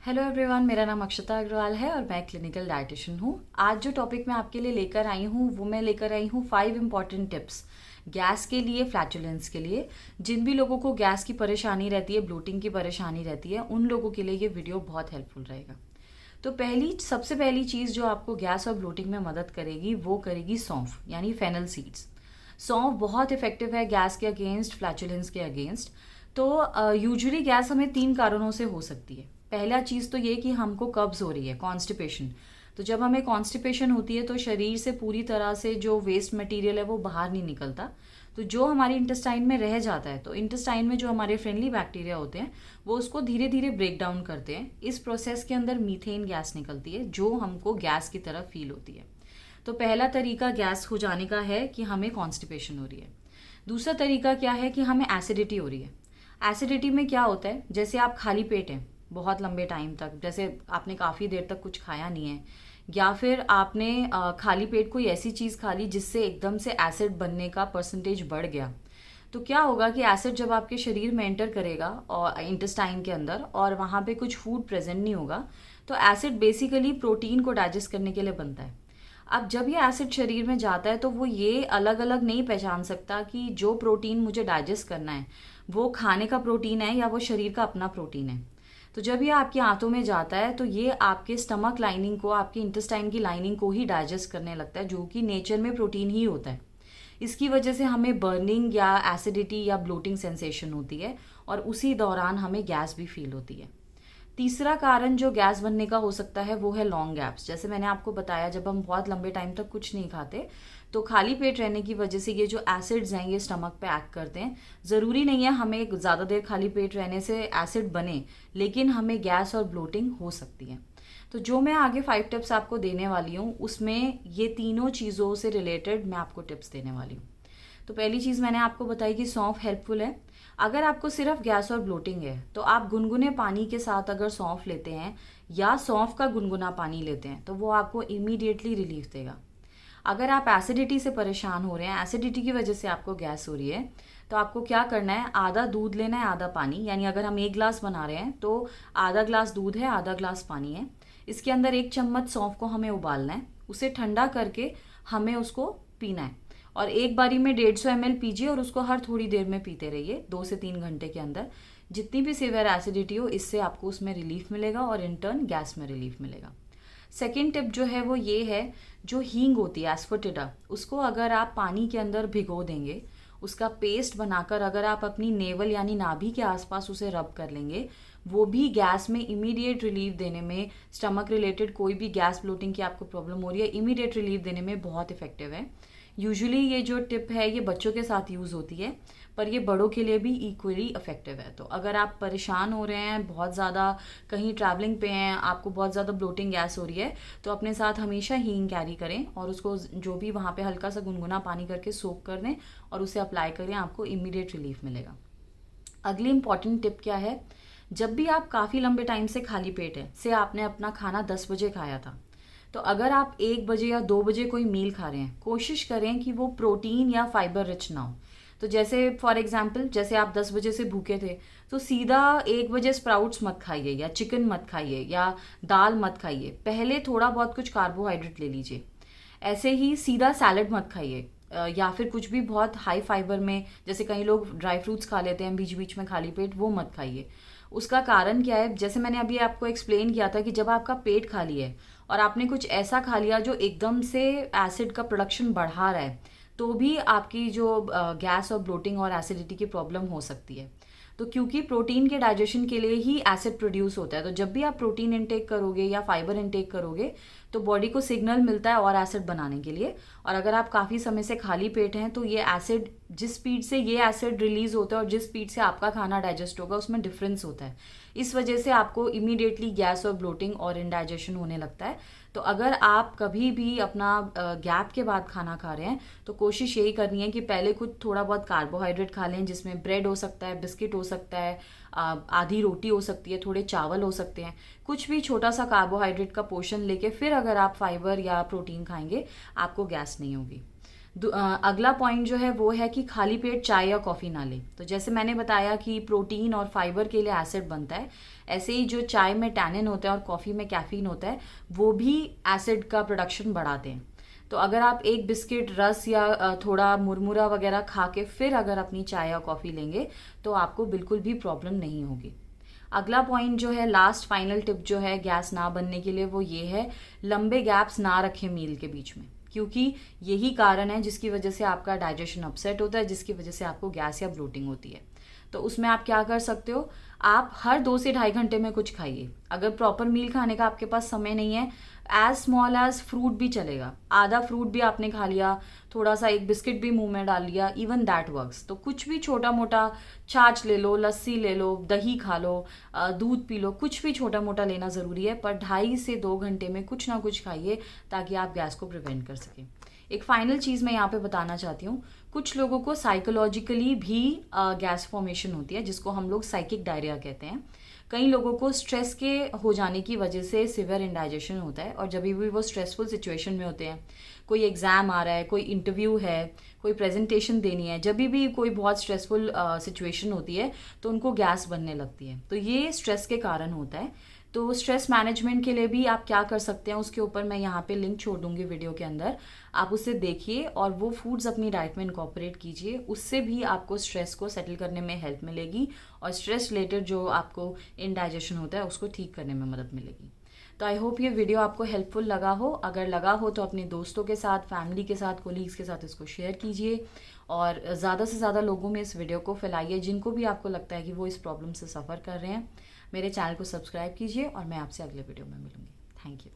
Hello everyone, मेरा नाम अक्षता अग्रवाल है और मैं क्लिनिकल डाइटिशियन हूँ। आज जो टॉपिक मैं आपके लिए लेकर आई हूँ वो मैं लेकर आई हूँ 5 इम्पॉर्टेंट टिप्स गैस के लिए, फ्लैचुलेंस के लिए। जिन भी लोगों को गैस की परेशानी रहती है, ब्लोटिंग की परेशानी रहती है, उन लोगों के लिए ये वीडियो बहुत हेल्पफुल रहेगा। तो सबसे पहली चीज़ जो आपको गैस और ब्लोटिंग में मदद करेगी वो करेगी सौंफ, यानी फेनल सीड्स। सौंफ बहुत इफेक्टिव है गैस के अगेंस्ट, फ्लैचुलेंस के अगेंस्ट। तो यूजुअली गैस हमें 3 कारणों से हो सकती है। पहला चीज़ तो ये कि हमको कब्ज हो रही है, कॉन्स्टिपेशन। तो जब हमें कॉन्स्टिपेशन होती है तो शरीर से पूरी तरह से जो वेस्ट मटेरियल है वो बाहर नहीं निकलता। तो जो हमारी इंटेस्टाइन में रह जाता है, तो इंटेस्टाइन में जो हमारे फ्रेंडली बैक्टीरिया होते हैं वो उसको धीरे धीरे ब्रेक डाउन करते हैं। इस प्रोसेस के अंदर मीथेन गैस निकलती है जो हमको गैस की तरह फील होती है। तो पहला तरीका गैस हो जाने का है कि हमें कॉन्स्टिपेशन हो रही है। दूसरा तरीका क्या है कि हमें एसिडिटी हो रही है। एसिडिटी में क्या होता है, जैसे आप खाली पेट हैं बहुत लंबे टाइम तक, जैसे आपने काफ़ी देर तक कुछ खाया नहीं है, या फिर आपने खाली पेट कोई ऐसी चीज़ खा ली जिससे एकदम से एसिड बनने का परसेंटेज बढ़ गया। तो क्या होगा कि एसिड जब आपके शरीर में एंटर करेगा और इंटेस्टाइन के अंदर, और वहाँ पे कुछ फूड प्रेजेंट नहीं होगा, तो एसिड बेसिकली प्रोटीन को डाइजेस्ट करने के लिए बनता है। अब जब ये एसिड शरीर में जाता है तो वो ये अलग अलग नहीं पहचान सकता कि जो प्रोटीन मुझे डाइजेस्ट करना है वो खाने का प्रोटीन है या वो शरीर का अपना प्रोटीन है। तो जब ये आपकी आंतों में जाता है तो ये आपके स्टमक लाइनिंग को, आपकी इंटेस्टाइन की लाइनिंग को ही डाइजेस्ट करने लगता है, जो कि नेचर में प्रोटीन ही होता है। इसकी वजह से हमें बर्निंग या एसिडिटी या ब्लोटिंग सेंसेशन होती है और उसी दौरान हमें गैस भी फील होती है। तीसरा कारण जो गैस बनने का हो सकता है वो है लॉन्ग गैप्स। जैसे मैंने आपको बताया, जब हम बहुत लंबे टाइम तक कुछ नहीं खाते तो खाली पेट रहने की वजह से ये जो एसिड्स हैं ये स्टमक पे एक्ट करते हैं। ज़रूरी नहीं है हमें ज़्यादा देर खाली पेट रहने से एसिड बने, लेकिन हमें गैस और ब्लोटिंग हो सकती है। तो जो मैं आगे 5 टिप्स आपको देने वाली हूँ उसमें ये तीनों चीज़ों से रिलेटेड मैं आपको टिप्स देने वाली हूँ। तो पहली चीज़ मैंने आपको बताई कि सौंफ हेल्पफुल है। अगर आपको सिर्फ गैस और ब्लोटिंग है तो आप गुनगुने पानी के साथ अगर सौंफ लेते हैं या सौंफ का गुनगुना पानी लेते हैं तो वो आपको इमीडिएटली रिलीफ देगा। अगर आप एसिडिटी से परेशान हो रहे हैं, एसिडिटी की वजह से आपको गैस हो रही है, तो आपको क्या करना है, आधा दूध लेना है, आधा पानी। यानी अगर हम 1 गिलास बना रहे हैं तो आधा ग्लास दूध है, आधा ग्लास पानी है। इसके अंदर 1 चम्मच सौंफ को हमें उबालना है, उसे ठंडा करके हमें उसको पीना है। और एक बारी में 150 ml पीजिए और उसको हर थोड़ी देर में पीते रहिए 2 से 3 घंटे के अंदर। जितनी भी सीवियर एसिडिटी हो, इससे आपको उसमें रिलीफ मिलेगा और इन टर्न गैस में रिलीफ मिलेगा। सेकेंड टिप जो है वो ये है, जो हींग होती है एस्फोटिडा, उसको अगर आप पानी के अंदर भिगो देंगे, उसका पेस्ट बनाकर अगर आप अपनी नेवल यानी नाभि के आसपास उसे रब कर लेंगे, वो भी गैस में इमीडिएट रिलीफ देने में, स्टमक रिलेटेड कोई भी गैस ब्लोटिंग की आपको प्रॉब्लम हो रही है, इमीडिएट रिलीफ देने में बहुत इफेक्टिव है। यूजुअली ये जो टिप है ये बच्चों के साथ यूज़ होती है, पर ये बड़ों के लिए भी इक्वली इफेक्टिव है। तो अगर आप परेशान हो रहे हैं, बहुत ज़्यादा कहीं ट्रैवलिंग पे हैं, आपको बहुत ज़्यादा ब्लोटिंग गैस हो रही है, तो अपने साथ हमेशा हींग कैरी करें और उसको जो भी वहाँ पे हल्का सा गुनगुना पानी करके सोक कर दें और उसे अप्लाई करें, आपको इमीडिएट रिलीफ मिलेगा। अगली इंपॉर्टेंट टिप क्या है, जब भी आप काफ़ी लंबे टाइम से खाली पेट है, से आपने अपना खाना 10 बजे खाया था, तो अगर आप 1 बजे या 2 बजे कोई मील खा रहे हैं, कोशिश करें कि वो प्रोटीन या फाइबर रिच ना हो। तो जैसे फॉर एग्जाम्पल, जैसे आप 10 बजे से भूखे थे तो सीधा 1 बजे स्प्राउट्स मत खाइए या चिकन मत खाइए या दाल मत खाइए, पहले थोड़ा बहुत कुछ कार्बोहाइड्रेट ले लीजिए। ऐसे ही सीधा सैलड मत खाइए, या फिर कुछ भी बहुत हाई फाइबर में, जैसे कई लोग ड्राई फ्रूट्स खा लेते हैं बीच बीच में खाली पेट, वो मत खाइए। उसका कारण क्या है, जैसे मैंने अभी आपको एक्सप्लेन किया था कि जब आपका पेट खाली है और आपने कुछ ऐसा खा लिया जो एकदम से एसिड का प्रोडक्शन बढ़ा रहा है, तो भी आपकी जो गैस और ब्लोटिंग और एसिडिटी की प्रॉब्लम हो सकती है। तो क्योंकि प्रोटीन के डाइजेशन के लिए ही एसिड प्रोड्यूस होता है, तो जब भी आप प्रोटीन इनटेक करोगे या फाइबर इनटेक करोगे तो बॉडी को सिग्नल मिलता है और एसिड बनाने के लिए। और अगर आप काफ़ी समय से खाली पेट हैं तो ये एसिड, जिस स्पीड से ये एसिड रिलीज होता है और जिस स्पीड से आपका खाना डाइजेस्ट होगा उसमें डिफरेंस होता है। इस वजह से आपको इमीडिएटली गैस और ब्लोटिंग और इनडाइजेशन होने लगता है। तो अगर आप कभी भी अपना गैप के बाद खाना खा रहे हैं तो कोशिश यही करनी है कि पहले कुछ थोड़ा बहुत कार्बोहाइड्रेट खा लें, जिसमें ब्रेड हो सकता है, बिस्किट हो सकता है, आधी रोटी हो सकती है, थोड़े चावल हो सकते हैं, कुछ भी छोटा सा कार्बोहाइड्रेट का पोर्शन लेके फिर अगर आप फाइबर या प्रोटीन खाएंगे आपको गैस नहीं होगी। अगला पॉइंट जो है वो है कि खाली पेट चाय या कॉफ़ी ना लें। तो जैसे मैंने बताया कि प्रोटीन और फाइबर के लिए एसिड बनता है, ऐसे ही जो चाय में टैनिन होता है और कॉफ़ी में कैफीन होता है वो भी एसिड का प्रोडक्शन बढ़ाते हैं। तो अगर आप एक बिस्किट, रस या थोड़ा मुरमुरा वगैरह खा के फिर अगर अपनी चाय या कॉफ़ी लेंगे तो आपको बिल्कुल भी प्रॉब्लम नहीं होगी। अगला पॉइंट जो है, लास्ट फाइनल टिप जो है गैस ना बनने के लिए, वो ये है लंबे गैप्स ना रखें मील के बीच में, क्योंकि यही कारण है जिसकी वजह से आपका डाइजेशन अपसेट होता है, जिसकी वजह से आपको गैस या ब्लोटिंग होती है। तो उसमें आप क्या कर सकते हो, आप हर 2 से ढाई घंटे में कुछ खाइए। अगर प्रॉपर मील खाने का आपके पास समय नहीं है, एज स्मॉल एज फ्रूट भी चलेगा, आधा फ्रूट भी आपने खा लिया, थोड़ा सा एक बिस्किट भी मुंह में डाल लिया, इवन दैट वर्क्स। तो कुछ भी छोटा मोटा, छाछ ले लो, लस्सी ले लो, दही खा लो, दूध पी लो, कुछ भी छोटा मोटा लेना ज़रूरी है, पर 2.5 से 2 घंटे में कुछ ना कुछ खाइए ताकि आप गैस को प्रिवेंट कर सकें। एक फाइनल चीज़ मैं यहाँ पे बताना चाहती हूँ, कुछ लोगों को साइकोलॉजिकली भी गैस फॉर्मेशन होती है, जिसको हम लोग साइकिक डायरिया कहते हैं। कई लोगों को स्ट्रेस के हो जाने की वजह से सिवियर इंडाइजेशन होता है, और जब भी वो स्ट्रेसफुल सिचुएशन में होते हैं, कोई एग्ज़ाम आ रहा है, कोई इंटरव्यू है, कोई प्रेजेंटेशन देनी है, जब भी कोई बहुत स्ट्रेसफुल सिचुएशन होती है तो उनको गैस बनने लगती है। तो ये स्ट्रेस के कारण होता है। तो स्ट्रेस मैनेजमेंट के लिए भी आप क्या कर सकते हैं, उसके ऊपर मैं यहाँ पे लिंक छोड़ दूंगी वीडियो के अंदर, आप उसे देखिए और वो फूड्स अपनी डाइट में इनकॉर्पोरेट कीजिए। उससे भी आपको स्ट्रेस को सेटल करने में हेल्प मिलेगी और स्ट्रेस रिलेटेड जो आपको इनडाइजेशन होता है उसको ठीक करने में मदद मिलेगी। तो आई होप ये वीडियो आपको हेल्पफुल लगा हो। अगर लगा हो तो अपने दोस्तों के साथ, फैमिली के साथ, कोलीग्स के साथ इसको शेयर कीजिए और ज़्यादा से ज़्यादा लोगों में इस वीडियो को फैलाइए जिनको भी आपको लगता है कि वो इस प्रॉब्लम से सफ़र कर रहे हैं। मेरे चैनल को सब्सक्राइब कीजिए और मैं आपसे अगले वीडियो में मिलूंगी। Thank you.